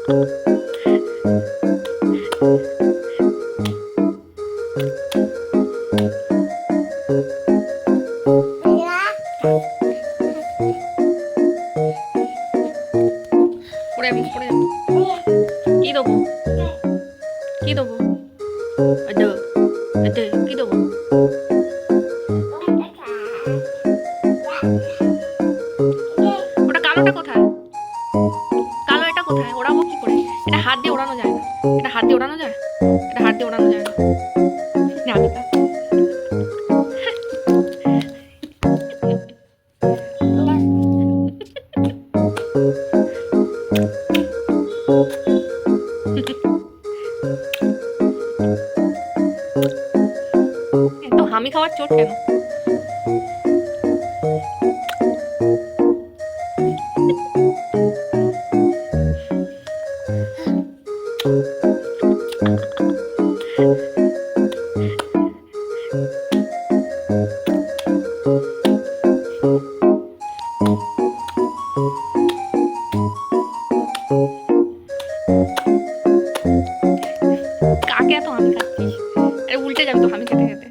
পড়ে যাবি, পড়ে যাবি। কি দেবো, কি দেবো? কি দেবো? ওটা কালোটা কোথায়? কালো এটা কোথায়? ওড়াবো কি করে? এটা হাত দিয়ে ওড়ানো যায় না। এটা হাত দিয়ে ওড়ানো যায়? এটা হাত দিয়ে ওড়ানো যায় না। না, দিদা। এত হামি খাওয়ার চোট কেন? কাকে এত হামি খাচ্ছিস? আরে উল্টে যাবি তো হামি খেতে খেতে।